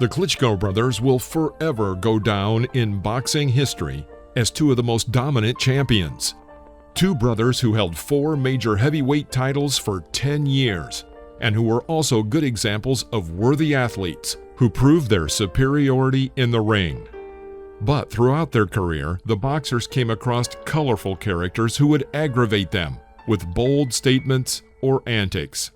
The Klitschko brothers will forever go down in boxing history as two of the most dominant champions. Two brothers who held 4 major heavyweight titles for 10 years, and who were also good examples of worthy athletes who proved their superiority in the ring. But throughout their career, the boxers came across colorful characters who would aggravate them with bold statements or antics.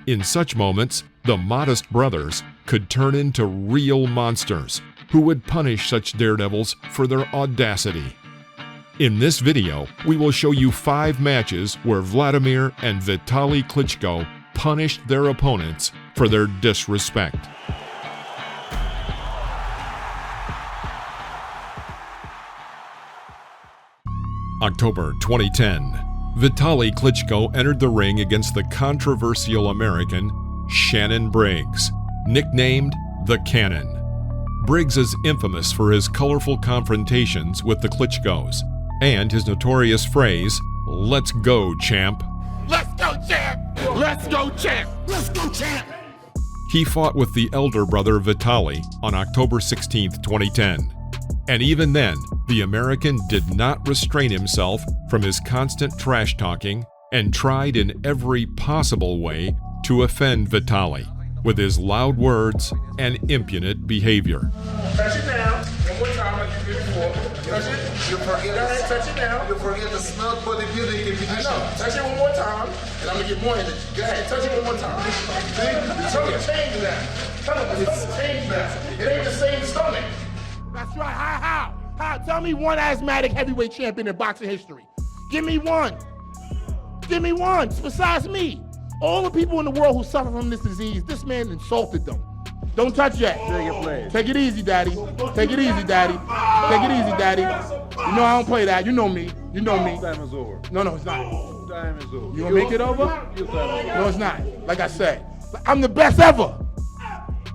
In such moments, the modest brothers could turn into real monsters who would punish such daredevils for their audacity. In this video, we will show you 5 matches where Wladimir and Vitali Klitschko punished their opponents for their disrespect. October 2010. Vitali Klitschko entered the ring against the controversial American Shannon Briggs, nicknamed the Cannon. Briggs is infamous for his colorful confrontations with the Klitschkos and his notorious phrase, "Let's go, champ." Let's go, champ! Let's go, champ! Let's go, champ! He fought with the elder brother Vitali on October 16, 2010. And even then, the American did not restrain himself from his constant trash talking and tried in every possible way to offend Vitali with his loud words and impudent behavior. Touch it now. One more time like you did before. Touch it. You forget. Go ahead, touch it now. You forget the smell bodybuilding competition. I know. Touch it one more time, and I'm gonna get more energy. Go ahead, touch it one more time. Tell me to change that. Tell me to change that. It ain't the same stomach. That's right. How? Tell me one asthmatic heavyweight champion in boxing history. Give me one. Give me one. Besides me. All the people in the world who suffer from this disease, this man insulted them. Don't touch yet. Take it easy, daddy. Take it easy, daddy. Take it easy, daddy. You know I don't play that. You know me. You know me. Time is over. No, it's not. Time is over. You gonna make it over? No, it's not. Like I said, I'm the best ever.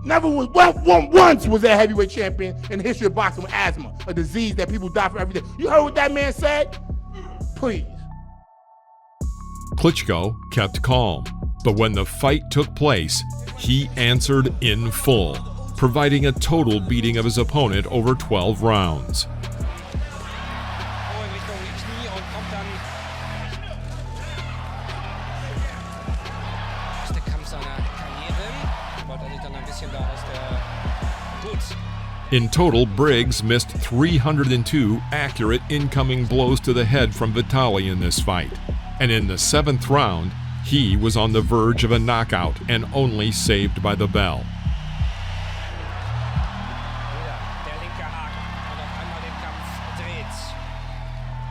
Never was, once was a heavyweight champion in the history of boxing with asthma, a disease that people die from every day. You heard what that man said? Please. Klitschko kept calm, but when the fight took place, he answered in full, providing a total beating of his opponent over 12 rounds. In total, Briggs missed 302 accurate incoming blows to the head from Vitali in this fight. And in the 7th round, he was on the verge of a knockout and only saved by the bell.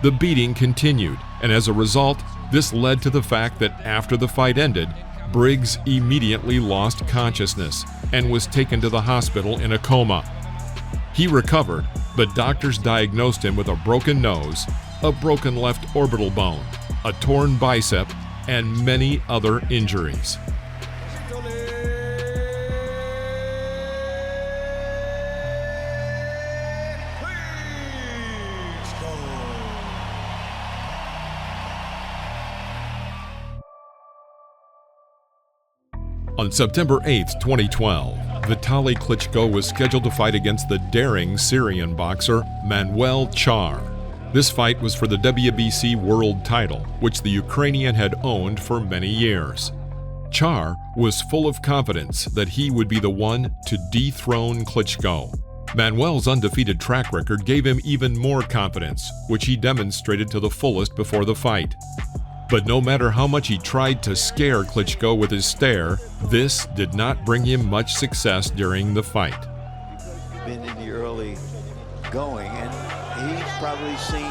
The beating continued, and as a result, this led to the fact that after the fight ended, Briggs immediately lost consciousness and was taken to the hospital in a coma. He recovered, but doctors diagnosed him with a broken nose, a broken left orbital bone, a torn bicep, and many other injuries. On September 8, 2012, Vitali Klitschko was scheduled to fight against the daring Syrian boxer Manuel Char. This fight was for the WBC world title, which the Ukrainian had owned for many years. Char was full of confidence that he would be the one to dethrone Klitschko. Manuel's undefeated track record gave him even more confidence, which he demonstrated to the fullest before the fight. But no matter how much he tried to scare Klitschko with his stare, this did not bring him much success during the fight. Been in the early going, and he's probably seen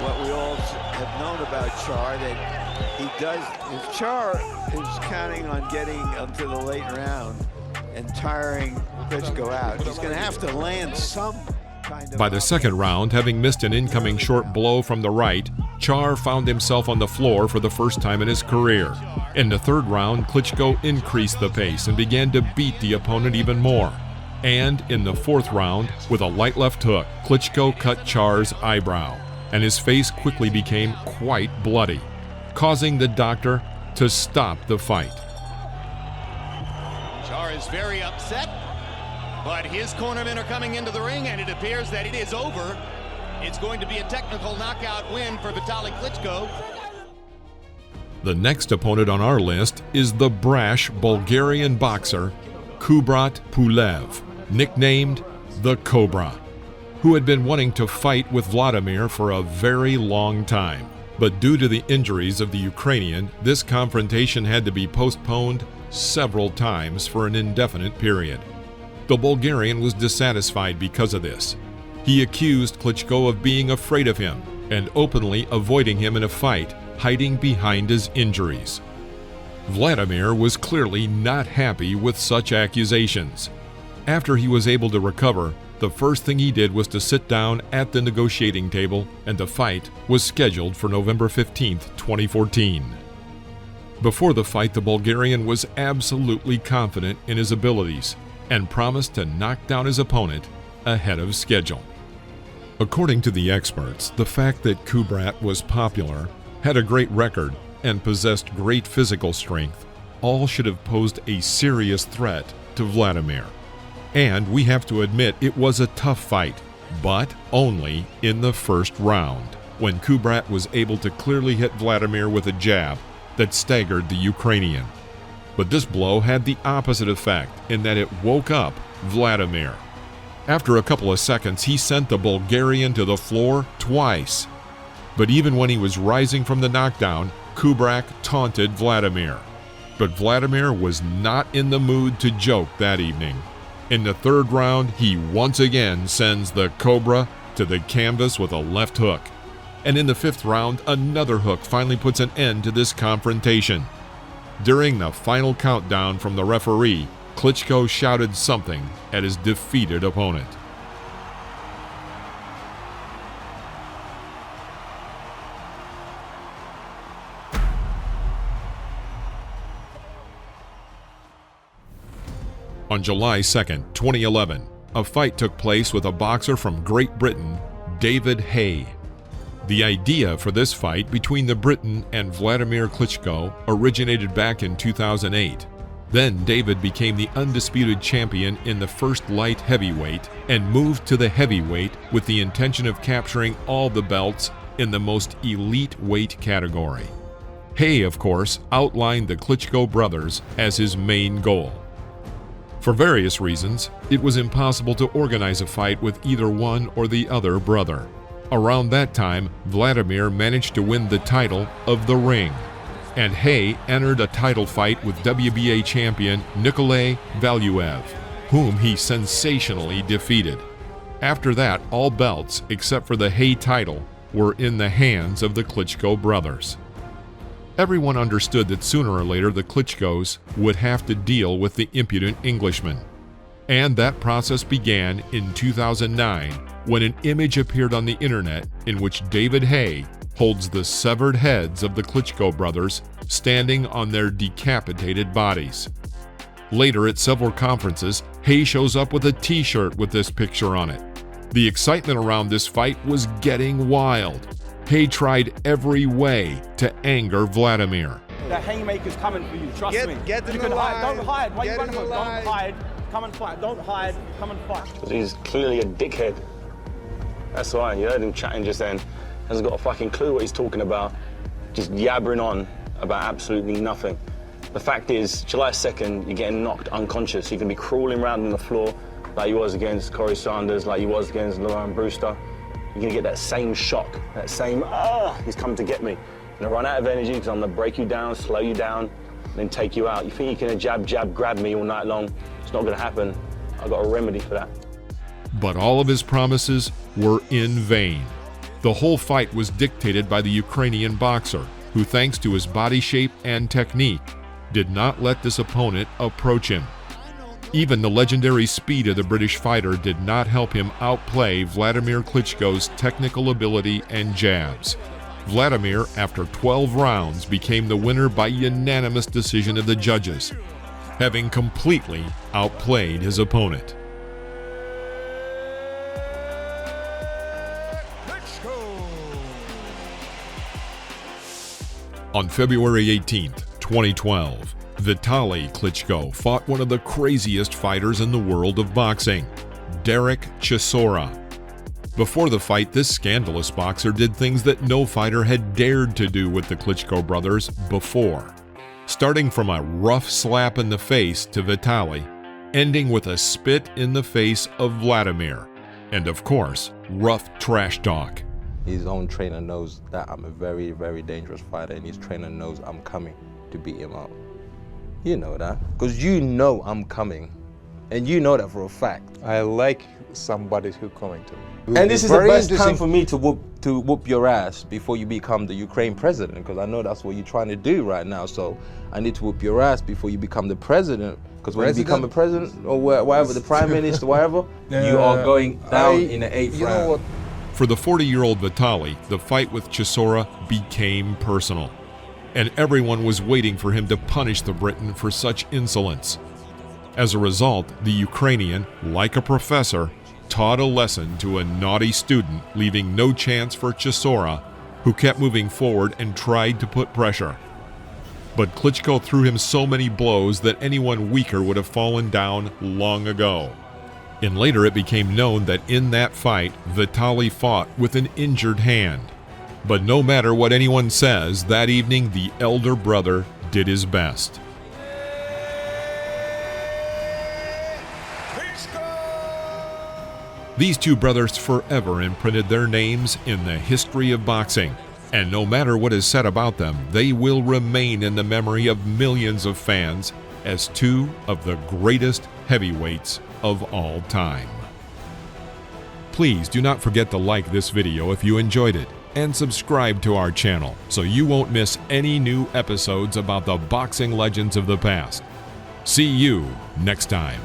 what we all have known about Char, that he does. If Char is counting on getting up to the late round and tiring Klitschko out, he's going to have to land some kind of... By the second round, having missed an incoming short blow from the right, Char found himself on the floor for the first time in his career. In the 3rd round, Klitschko increased the pace and began to beat the opponent even more. And in the 4th round, with a light left hook, Klitschko cut Char's eyebrow, and his face quickly became quite bloody, causing the doctor to stop the fight. Char is very upset. But his cornermen are coming into the ring, and it appears that it is over. It's going to be a technical knockout win for Vitali Klitschko. The next opponent on our list is the brash Bulgarian boxer Kubrat Pulev, nicknamed the Cobra, who had been wanting to fight with Wladimir for a very long time. But due to the injuries of the Ukrainian, this confrontation had to be postponed several times for an indefinite period. The Bulgarian was dissatisfied because of this. He accused Klitschko of being afraid of him and openly avoiding him in a fight, hiding behind his injuries. Wladimir was clearly not happy with such accusations. After he was able to recover, the first thing he did was to sit down at the negotiating table, and the fight was scheduled for November 15, 2014. Before the fight, the Bulgarian was absolutely confident in his abilities and promised to knock down his opponent ahead of schedule. According to the experts, the fact that Kubrat was popular, had a great record, and possessed great physical strength all should have posed a serious threat to Wladimir. And we have to admit it was a tough fight, but only in the first round, when Kubrat was able to clearly hit Wladimir with a jab that staggered the Ukrainian. But this blow had the opposite effect in that it woke up Wladimir. After a couple of seconds, he sent the Bulgarian to the floor twice. But even when he was rising from the knockdown, Kubrat taunted Wladimir. But Wladimir was not in the mood to joke that evening. In the third round, he once again sends the Cobra to the canvas with a left hook. And in the fifth round, another hook finally puts an end to this confrontation. During the final countdown from the referee, Klitschko shouted something at his defeated opponent. On July 2, 2011, a fight took place with a boxer from Great Britain, David Haye. The idea for this fight between the Briton and Wladimir Klitschko originated back in 2008. Then David became the undisputed champion in the first light heavyweight and moved to the heavyweight with the intention of capturing all the belts in the most elite weight category. Haye, of course, outlined the Klitschko brothers as his main goal. For various reasons, it was impossible to organize a fight with either one or the other brother. Around that time, Wladimir managed to win the title of The Ring, and Haye entered a title fight with WBA champion Nikolai Valuev, whom he sensationally defeated. After that, all belts, except for the Haye title, were in the hands of the Klitschko brothers. Everyone understood that sooner or later the Klitschkos would have to deal with the impudent Englishman. And that process began in 2009 when an image appeared on the internet in which David Haye holds the severed heads of the Klitschko brothers standing on their decapitated bodies. Later at several conferences, Haye shows up with a t-shirt with this picture on it. The excitement around this fight was getting wild. Haye tried every way to anger Wladimir. The haymaker's coming for you, trust me. Get in you the can line. hide. Don't hide. Why are you running from? line. Don't hide. Come and fight. Don't hide. Come and fight. He's clearly a dickhead. That's why. You heard him chatting just then. Hasn't got a fucking clue what he's talking about. Just yabbering on about absolutely nothing. The fact is, July 2nd, you're getting knocked unconscious. You can be crawling around on the floor like you was against Corey Sanders, like you was against Lauren Brewster. You're gonna get that same shock, that same, he's coming to get me. You're gonna run out of energy because I'm gonna break you down, slow you down, and then take you out. You think you can jab, grab me all night long? It's not gonna happen. I've got a remedy for that. But all of his promises were in vain. The whole fight was dictated by the Ukrainian boxer, who, thanks to his body shape and technique, did not let this opponent approach him. Even the legendary speed of the British fighter did not help him outplay Wladimir Klitschko's technical ability and jabs. Wladimir, after 12 rounds, became the winner by unanimous decision of the judges, having completely outplayed his opponent. On February 18, 2012, Vitali Klitschko fought one of the craziest fighters in the world of boxing, Derek Chisora. Before the fight, this scandalous boxer did things that no fighter had dared to do with the Klitschko brothers before, starting from a rough slap in the face to Vitali, ending with a spit in the face of Wladimir, and of course, rough trash talk. His own trainer knows that I'm a very, very dangerous fighter, and his trainer knows I'm coming to beat him up. You know that, because you know I'm coming, and you know that for a fact. I like somebody who's coming to me. And this is the best time for me to whoop your ass before you become the Ukraine president, because I know that's what you're trying to do right now. So I need to whoop your ass before you become the president, because when you become a president or whatever, the prime minister, whatever, you are going down in the 8th round. For the 40-year-old Vitali, the fight with Chisora became personal, and everyone was waiting for him to punish the Briton for such insolence. As a result, the Ukrainian, like a professor, taught a lesson to a naughty student, leaving no chance for Chisora, who kept moving forward and tried to put pressure. But Klitschko threw him so many blows that anyone weaker would have fallen down long ago. And later it became known that in that fight, Vitali fought with an injured hand. But no matter what anyone says, that evening the elder brother did his best. These two brothers forever imprinted their names in the history of boxing, and no matter what is said about them, they will remain in the memory of millions of fans as two of the greatest heavyweights of all time. Please do not forget to like this video if you enjoyed it, and subscribe to our channel so you won't miss any new episodes about the boxing legends of the past. See you next time.